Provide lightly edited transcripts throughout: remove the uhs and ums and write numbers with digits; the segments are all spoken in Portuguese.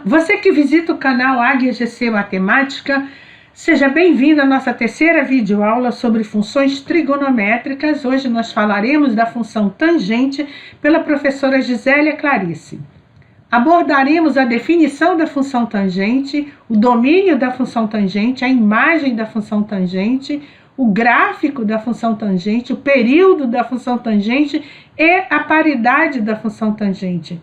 Você que visita o canal Águia GC Matemática, seja bem-vindo à nossa terceira videoaula sobre funções trigonométricas. Hoje nós falaremos da função tangente pela professora Gisélia Clarice. Abordaremos a definição da função tangente, o domínio da função tangente, a imagem da função tangente, o gráfico da função tangente, o período da função tangente e a paridade da função tangente.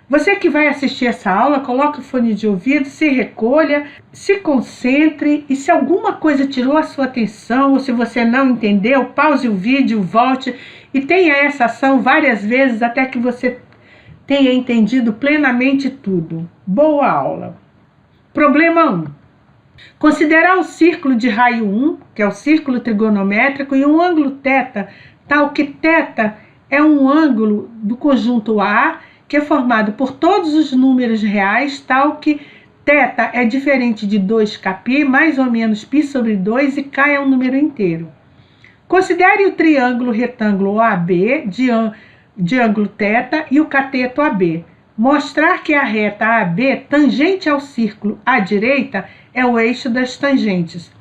Você que vai assistir essa aula, coloque o fone de ouvido, se recolha, se concentre e se alguma coisa tirou a sua atenção ou se você não entendeu, pause o vídeo, volte e tenha essa ação várias vezes até que você tenha entendido plenamente tudo. Boa aula! Problema 1. Considerar o círculo de raio 1, que é o círculo trigonométrico, e um ângulo θ, tal que θ é um ângulo do conjunto A, que é formado por todos os números reais, tal que θ é diferente de 2kπ, mais ou menos π sobre 2, e k é um número inteiro. Considere o triângulo retângulo OAB de ângulo θ e o cateto AB. Mostrar que a reta AB, tangente ao círculo à direita, é o eixo das tangentes.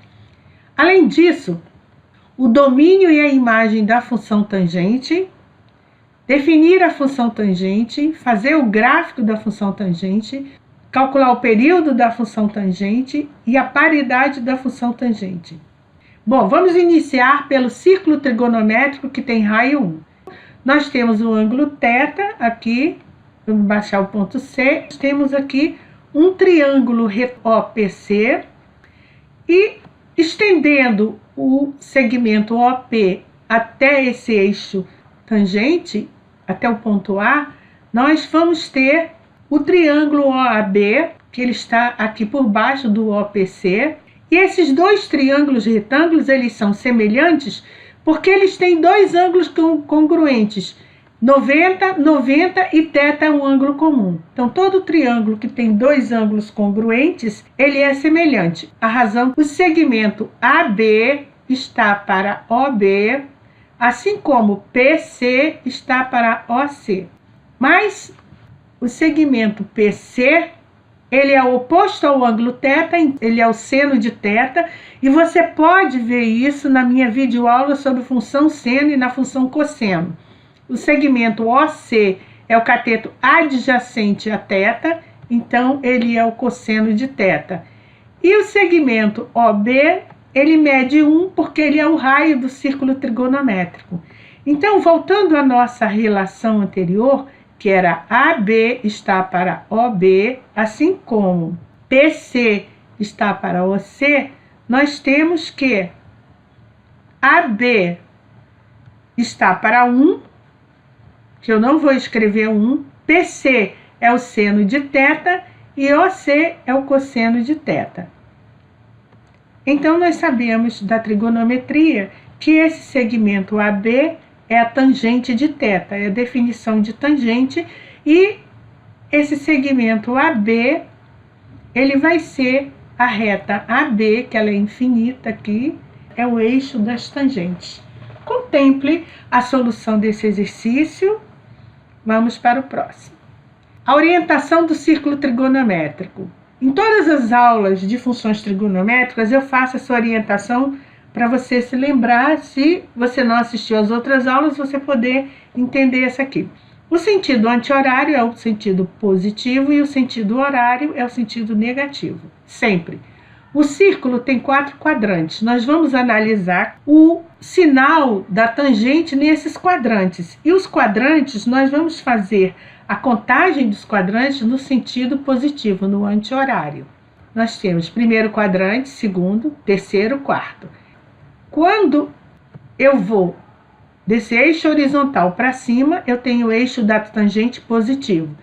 Além disso, o domínio e a imagem da função tangente, definir a função tangente, fazer o gráfico da função tangente, calcular o período da função tangente e a paridade da função tangente. Bom, vamos iniciar pelo círculo trigonométrico que tem raio 1. Nós temos o ângulo θ aqui, vamos baixar o ponto C. Temos aqui um triângulo OPC e estendendo o segmento OP até esse eixo tangente, até o ponto A, nós vamos ter o triângulo OAB, que ele está aqui por baixo do OPC. E esses dois triângulos retângulos, eles são semelhantes porque eles têm dois ângulos congruentes, 90, 90 e θ é um ângulo comum. Então, todo triângulo que tem dois ângulos congruentes, ele é semelhante. A razão, o segmento AB está para OB, assim como PC está para OC. Mas o segmento PC, ele é oposto ao ângulo θ, ele é o seno de θ, e você pode ver isso na minha videoaula sobre função seno e na função cosseno. O segmento OC é o cateto adjacente a θ, então ele é o cosseno de θ. E o segmento OB, ele mede 1 porque ele é o raio do círculo trigonométrico. Então, voltando à nossa relação anterior, que era AB está para OB, assim como PC está para OC, nós temos que AB está para 1, que eu não vou escrever 1, PC é o seno de θ e OC é o cosseno de θ. Então, nós sabemos da trigonometria que esse segmento AB é a tangente de θ, é a definição de tangente, e esse segmento AB, ele vai ser a reta AB, que ela é infinita aqui, é o eixo das tangentes. Contemple a solução desse exercício. Vamos para o próximo. A orientação do círculo trigonométrico. Em todas as aulas de funções trigonométricas, eu faço essa orientação para você se lembrar, se você não assistiu às outras aulas, você poder entender essa aqui. O sentido anti-horário é o sentido positivo e o sentido horário é o sentido negativo, sempre. O círculo tem 4 quadrantes. Nós vamos analisar o sinal da tangente nesses quadrantes. E os quadrantes, nós vamos fazer a contagem dos quadrantes no sentido positivo, no anti-horário. Nós temos primeiro quadrante, segundo, terceiro, quarto. Quando eu vou desse eixo horizontal para cima, eu tenho o eixo da tangente positivo.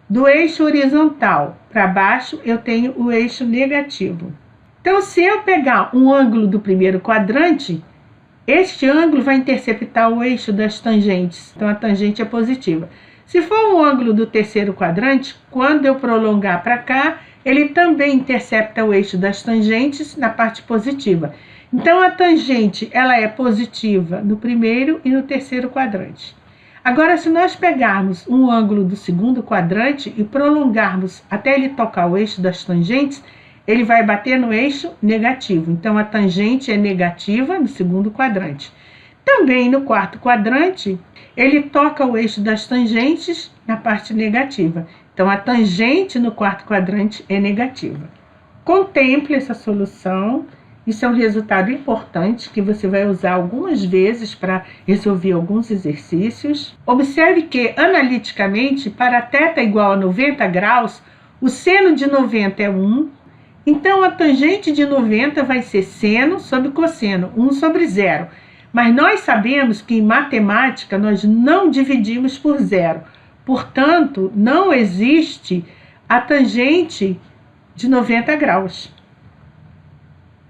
Do eixo horizontal para baixo, eu tenho o eixo negativo. Então, se eu pegar um ângulo do primeiro quadrante, este ângulo vai interceptar o eixo das tangentes. Então, a tangente é positiva. Se for um ângulo do terceiro quadrante, quando eu prolongar para cá, ele também intercepta o eixo das tangentes na parte positiva. Então, a tangente ela é positiva no primeiro e no terceiro quadrante. Agora, se nós pegarmos um ângulo do segundo quadrante e prolongarmos até ele tocar o eixo das tangentes, ele vai bater no eixo negativo. Então, a tangente é negativa no segundo quadrante. Também no quarto quadrante, ele toca o eixo das tangentes na parte negativa. Então, a tangente no quarto quadrante é negativa. Contemple essa solução. Isso é um resultado importante que você vai usar algumas vezes para resolver alguns exercícios. Observe que, analiticamente, para θ igual a 90 graus, o seno de 90 é 1. Então, a tangente de 90 vai ser seno sobre cosseno, 1 sobre 0. Mas nós sabemos que em matemática nós não dividimos por zero. Portanto, não existe a tangente de 90 graus.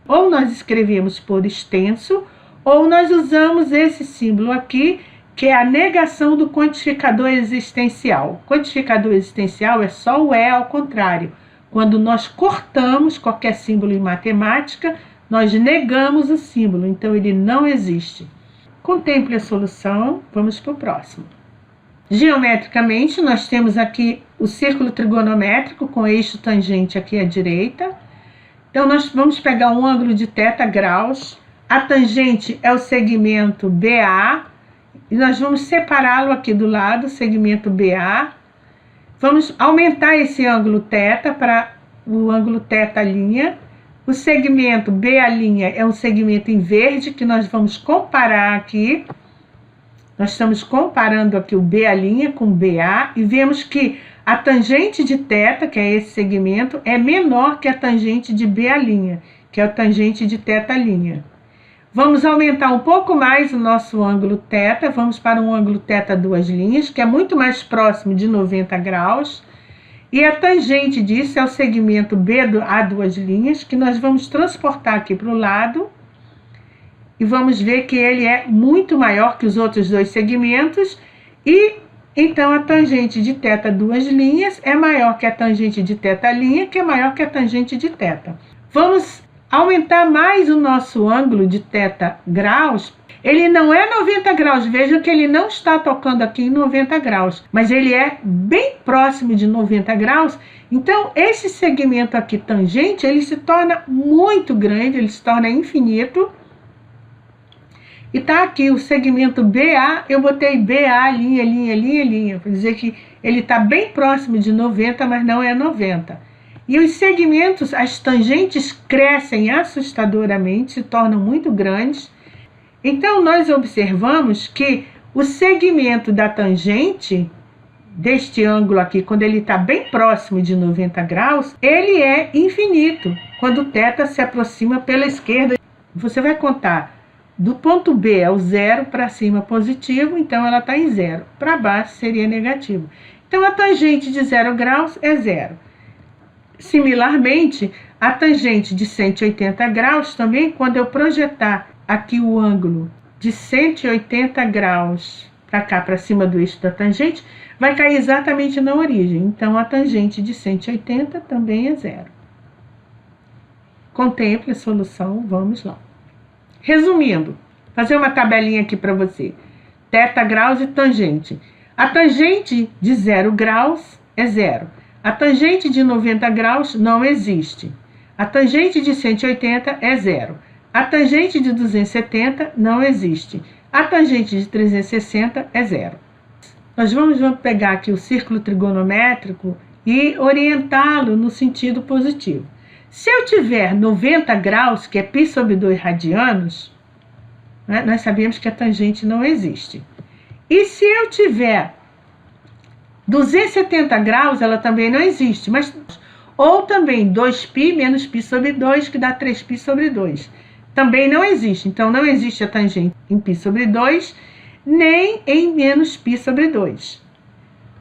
Ou nós escrevemos por extenso, ou nós usamos esse símbolo aqui, que é a negação do quantificador existencial. O quantificador existencial é só o ao contrário. Quando nós cortamos qualquer símbolo em matemática, nós negamos o símbolo, então ele não existe. Contemple a solução, vamos para o próximo. Geometricamente, nós temos aqui o círculo trigonométrico com eixo tangente aqui à direita. Então, nós vamos pegar um ângulo de θ graus. A tangente é o segmento BA. E nós vamos separá-lo aqui do lado, segmento BA. Vamos aumentar esse ângulo θ para o ângulo θ'. O segmento BA' é um segmento em verde que nós vamos comparar aqui. Nós estamos comparando aqui o BA' com o BA e vemos que a tangente de θ, que é esse segmento, é menor que a tangente de BA', que é a tangente de θ'. Vamos aumentar um pouco mais o nosso ângulo θ, vamos para um ângulo θ duas linhas, que é muito mais próximo de 90 graus. E a tangente disso é o segmento BA duas linhas, que nós vamos transportar aqui para o lado. E vamos ver que ele é muito maior que os outros dois segmentos. E então a tangente de θ duas linhas é maior que a tangente de θ', que é maior que a tangente de θ. Vamos aumentar mais o nosso ângulo de θ graus. Ele não é 90 graus, vejam que ele não está tocando aqui em 90 graus, mas ele é bem próximo de 90 graus. Então, esse segmento aqui tangente, ele se torna muito grande, ele se torna infinito. E tá aqui o segmento BA, eu botei BA, linha, para dizer que ele está bem próximo de 90, mas não é 90. E os segmentos, as tangentes crescem assustadoramente, se tornam muito grandes. Então, nós observamos que o segmento da tangente, deste ângulo aqui, quando ele está bem próximo de 90 graus, ele é infinito. Quando o θ se aproxima pela esquerda, você vai contar do ponto B é o zero, para cima positivo, então ela está em zero. Para baixo seria negativo. Então, a tangente de 0 graus é zero. Similarmente, a tangente de 180 graus também, quando eu projetar aqui o ângulo de 180 graus para cá, para cima do eixo da tangente, vai cair exatamente na origem. Então, a tangente de 180 também é zero. Contemple a solução, vamos lá. Resumindo, fazer uma tabelinha aqui para você. θ graus e tangente. A tangente de 0 graus é zero. A tangente de 90 graus não existe. A tangente de 180 é zero. A tangente de 270 não existe. A tangente de 360 é zero. Nós vamos pegar aqui o círculo trigonométrico e orientá-lo no sentido positivo. Se eu tiver 90 graus, que é π sobre 2 radianos, né, nós sabemos que a tangente não existe. E se eu tiver 270 graus, ela também não existe. Mas, ou também 2π menos π sobre 2, que dá 3π sobre 2. Também não existe. Então, não existe a tangente em π sobre 2, nem em menos π sobre 2.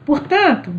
Portanto,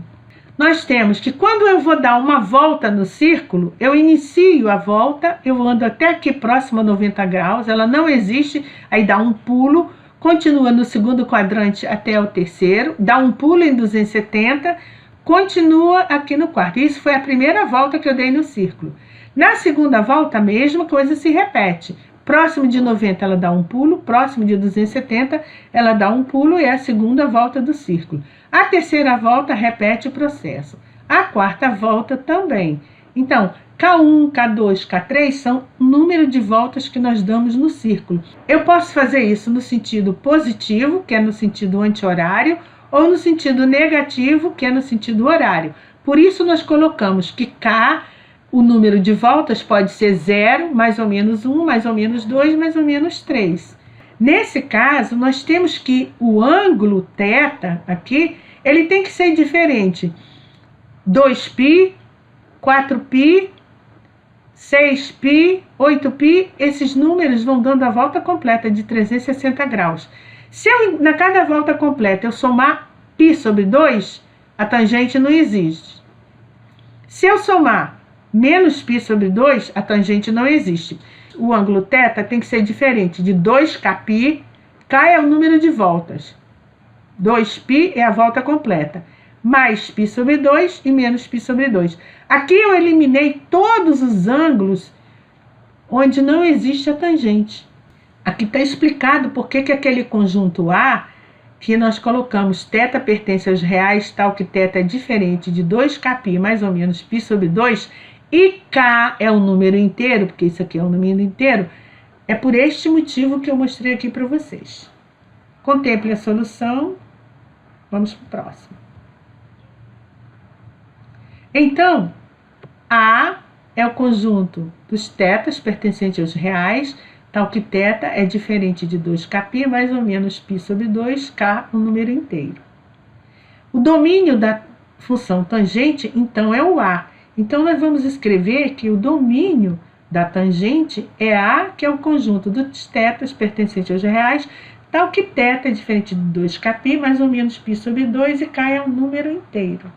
nós temos que quando eu vou dar uma volta no círculo, eu inicio a volta, eu ando até aqui próximo a 90 graus, ela não existe, aí dá um pulo, continua no segundo quadrante até o terceiro, dá um pulo em 270, continua aqui no quarto. Isso foi a primeira volta que eu dei no círculo. Na segunda volta, a mesma coisa se repete. próximo de 90 ela dá um pulo, próximo de 270 ela dá um pulo e é a segunda volta do círculo. A terceira volta repete o processo. A quarta volta também. Então, K1, K2, K3 são o número de voltas que nós damos no círculo. Eu posso fazer isso no sentido positivo, que é no sentido anti-horário, ou no sentido negativo, que é no sentido horário. Por isso, nós colocamos que K, o número de voltas pode ser 0, mais ou menos 1, mais ou menos 2, mais ou menos 3. Nesse caso, nós temos que o ângulo θ aqui, ele tem que ser diferente. 2π, 4π, 6π, 8π, esses números vão dando a volta completa de 360 graus. Se eu, na cada volta completa, eu somar π sobre 2, a tangente não existe. Se eu somar menos π sobre 2, a tangente não existe. O ângulo θ tem que ser diferente de 2kπ, K é o número de voltas, 2π é a volta completa, mais π sobre 2 e menos π sobre 2. Aqui eu eliminei todos os ângulos onde não existe a tangente. Aqui está explicado por que aquele conjunto A, que nós colocamos θ pertence aos reais, tal que θ é diferente de 2kπ mais ou menos π sobre 2, e K é um número inteiro, porque isso aqui é um número inteiro, é por este motivo que eu mostrei aqui para vocês. Contemple a solução. Vamos para o próximo. Então, A é o conjunto dos θs pertencente aos reais, tal que θ é diferente de 2kπ mais ou menos π sobre 2, K um número inteiro. O domínio da função tangente, então, é o A. Então, nós vamos escrever que o domínio da tangente é A, que é o conjunto dos θs pertencente aos reais, tal que θ é diferente de 2kπ mais ou menos π sobre 2 e K é um número inteiro.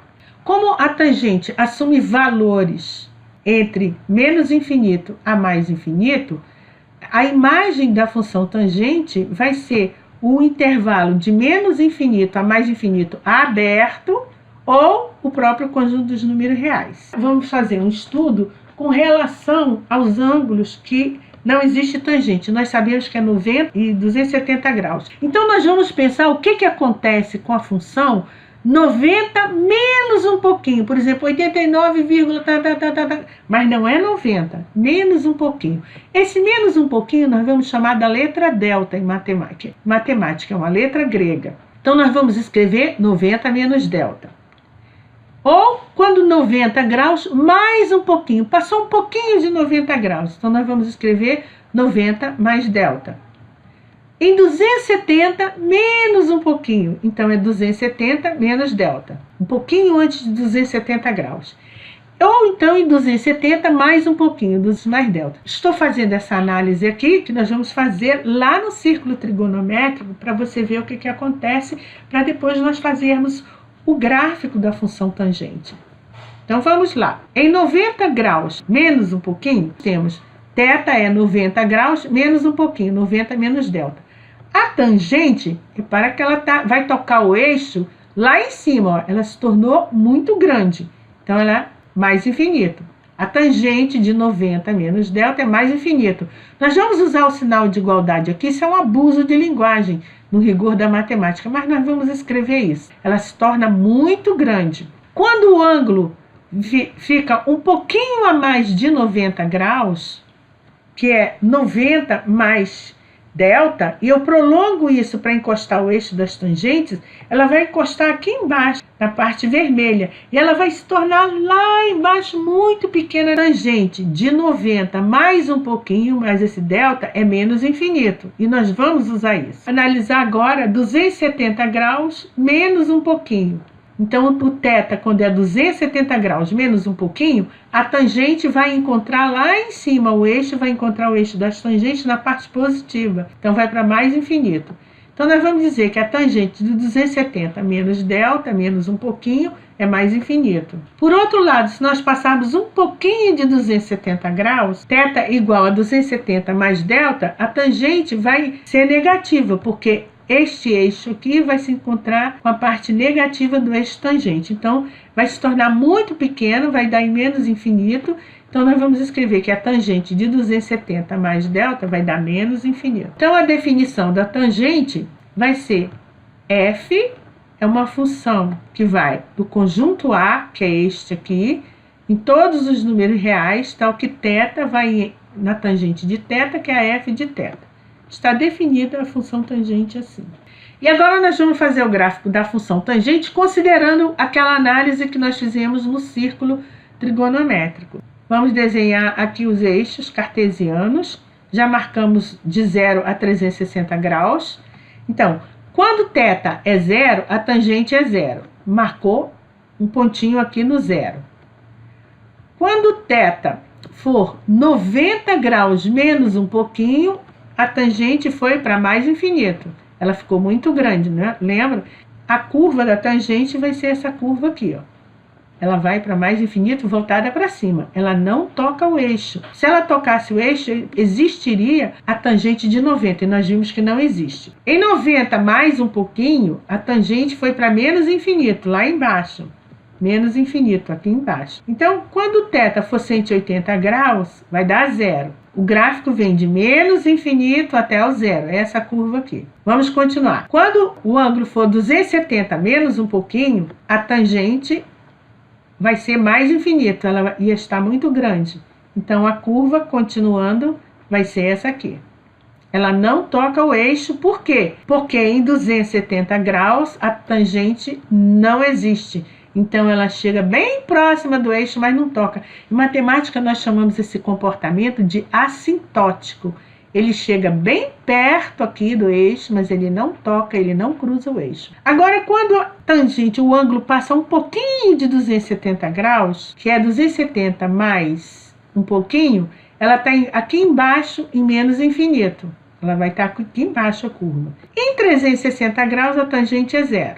Como a tangente assume valores entre menos infinito a mais infinito, a imagem da função tangente vai ser o intervalo de menos infinito a mais infinito aberto ou o próprio conjunto dos números reais. Vamos fazer um estudo com relação aos ângulos que não existe tangente. Nós sabemos que é 90 e 270 graus. Então, nós vamos pensar o que acontece com a função 90 menos um pouquinho, por exemplo, 89, mas não é 90, menos um pouquinho. Esse menos um pouquinho nós vamos chamar da letra delta em matemática. Matemática é uma letra grega. Então, nós vamos escrever 90 menos delta. Ou, quando 90 graus, mais um pouquinho, passou um pouquinho de 90 graus. Então, nós vamos escrever 90 mais delta. Em 270, menos um pouquinho. Então, é 270 menos delta. Um pouquinho antes de 270 graus. Ou, então, em 270, mais um pouquinho, mais delta. Estou fazendo essa análise aqui, que nós vamos fazer lá no círculo trigonométrico, para você ver o que acontece, para depois nós fazermos o gráfico da função tangente. Então, vamos lá. Em 90 graus, menos um pouquinho, temos θ é 90 graus, menos um pouquinho, 90 menos delta. A tangente, repara que ela vai tocar o eixo lá em cima, ó, ela se tornou muito grande. Então, ela é mais infinito. A tangente de 90 menos delta é mais infinito. Nós vamos usar o sinal de igualdade aqui, isso é um abuso de linguagem no rigor da matemática, mas nós vamos escrever isso. Ela se torna muito grande. Quando o ângulo fica um pouquinho a mais de 90 graus, que é 90 mais delta, e eu prolongo isso para encostar o eixo das tangentes, ela vai encostar aqui embaixo, na parte vermelha, e ela vai se tornar lá embaixo muito pequena. Tangente de 90 mais um pouquinho, mais esse delta, é menos infinito, e nós vamos usar isso. Analisar agora 270 graus menos um pouquinho. Então, o θ, quando é 270 graus menos um pouquinho, a tangente vai encontrar lá em cima, o eixo vai encontrar o eixo das tangentes na parte positiva. Então, vai para mais infinito. Então, nós vamos dizer que a tangente de 270 menos delta, menos um pouquinho, é mais infinito. Por outro lado, se nós passarmos um pouquinho de 270 graus, θ igual a 270 mais delta, a tangente vai ser negativa, porque este eixo aqui vai se encontrar com a parte negativa do eixo tangente. Então, vai se tornar muito pequeno, vai dar em menos infinito. Então, nós vamos escrever que a tangente de 270 mais delta vai dar menos infinito. Então, a definição da tangente vai ser f é uma função que vai do conjunto A, que é este aqui, em todos os números reais, tal que θ vai na tangente de θ, que é a f de θ. Está definida a função tangente assim. E agora nós vamos fazer o gráfico da função tangente considerando aquela análise que nós fizemos no círculo trigonométrico. Vamos desenhar aqui os eixos cartesianos. Já marcamos de 0 a 360 graus. Então, quando θ é 0, a tangente é 0. Marcou um pontinho aqui no 0. Quando θ for 90 graus menos um pouquinho, a tangente foi para mais infinito. Ela ficou muito grande, né? Lembra? A curva da tangente vai ser essa curva aqui, ó. Ela vai para mais infinito voltada para cima. Ela não toca o eixo. Se ela tocasse o eixo, existiria a tangente de 90, e nós vimos que não existe. Em 90 mais um pouquinho, a tangente foi para menos infinito, lá embaixo. Menos infinito, aqui embaixo. Então, quando θ for 180 graus, vai dar 0. O gráfico vem de menos infinito até o 0. É essa curva aqui. Vamos continuar. Quando o ângulo for 270 menos um pouquinho, a tangente vai ser mais infinito. Ela ia estar muito grande. Então, a curva, continuando, vai ser essa aqui. Ela não toca o eixo. Por quê? Porque em 270 graus, a tangente não existe. Então, ela chega bem próxima do eixo, mas não toca. Em matemática, nós chamamos esse comportamento de assintótico. Ele chega bem perto aqui do eixo, mas ele não toca, ele não cruza o eixo. Agora, quando a tangente, o ângulo passa um pouquinho de 270 graus, que é 270 mais um pouquinho, ela está aqui embaixo em menos infinito. Ela vai estar aqui embaixo a curva. Em 360 graus, a tangente é 0.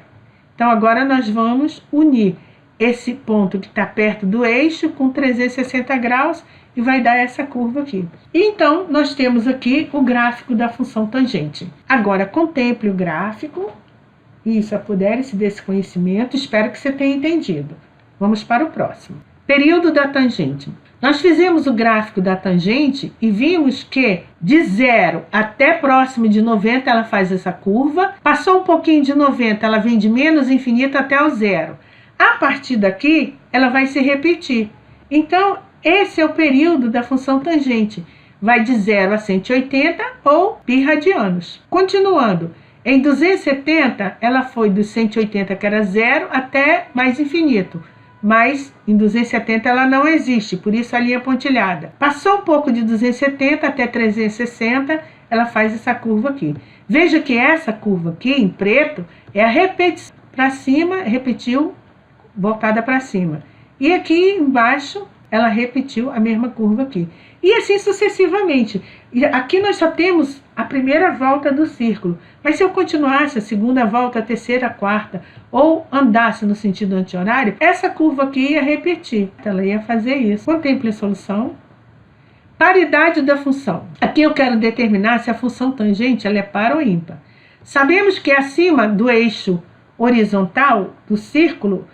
Então, agora nós vamos unir esse ponto que está perto do eixo com 360 graus e vai dar essa curva aqui. E então, nós temos aqui o gráfico da função tangente. Agora, contemple o gráfico. Isso, apodere-se desse conhecimento. Espero que você tenha entendido. Vamos para o próximo. Período da tangente. Nós fizemos o gráfico da tangente e vimos que de 0 até próximo de 90 ela faz essa curva. Passou um pouquinho de 90, ela vem de menos infinito até o 0. A partir daqui, ela vai se repetir. Então, esse é o período da função tangente. Vai de 0 a 180 ou π radianos. Continuando, em 270, ela foi dos 180, que era 0, até mais infinito. Mas em 270 ela não existe, por isso a linha pontilhada. Passou um pouco de 270 até 360, ela faz essa curva aqui. Veja que essa curva aqui, em preto, é a repetição para cima, repetiu, voltada para cima. E aqui embaixo, ela repetiu a mesma curva aqui. E assim sucessivamente. E aqui nós só temos a primeira volta do círculo. Mas se eu continuasse a segunda volta, a terceira, a quarta, ou andasse no sentido anti-horário, essa curva aqui ia repetir. Ela ia fazer isso. Contemple a solução. Paridade da função. Aqui eu quero determinar se a função tangente ela é par ou ímpar. Sabemos que acima do eixo horizontal do círculo,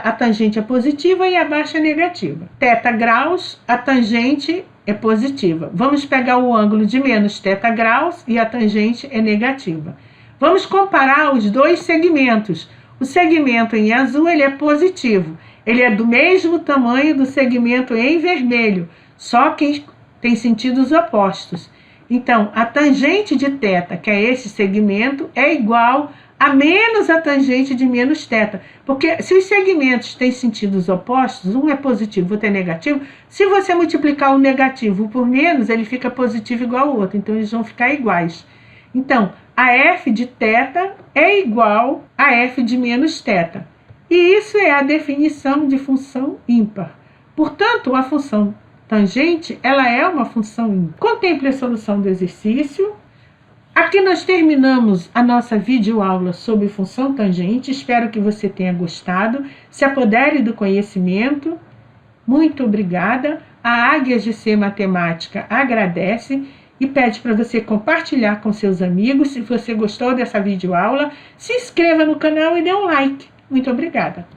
a tangente é positiva e abaixo é negativa. Θ graus, a tangente é positiva. Vamos pegar o ângulo de menos θ graus e a tangente é negativa. Vamos comparar os dois segmentos. O segmento em azul ele é positivo. Ele é do mesmo tamanho do segmento em vermelho, só que tem sentidos opostos. Então, a tangente de θ, que é esse segmento, é igual a menos a tangente de menos θ. Porque se os segmentos têm sentidos opostos, um é positivo, outro é negativo, se você multiplicar o negativo por menos, ele fica positivo igual ao outro. Então, eles vão ficar iguais. Então, a f de θ é igual a f de menos θ. E isso é a definição de função ímpar. Portanto, a função tangente, ela é uma função ímpar. Contemple a solução do exercício. Aqui nós terminamos a nossa videoaula sobre função tangente. Espero que você tenha gostado. Se apodere do conhecimento. Muito obrigada. A Águia GC Matemática agradece e pede para você compartilhar com seus amigos. Se você gostou dessa videoaula, se inscreva no canal e dê um like. Muito obrigada.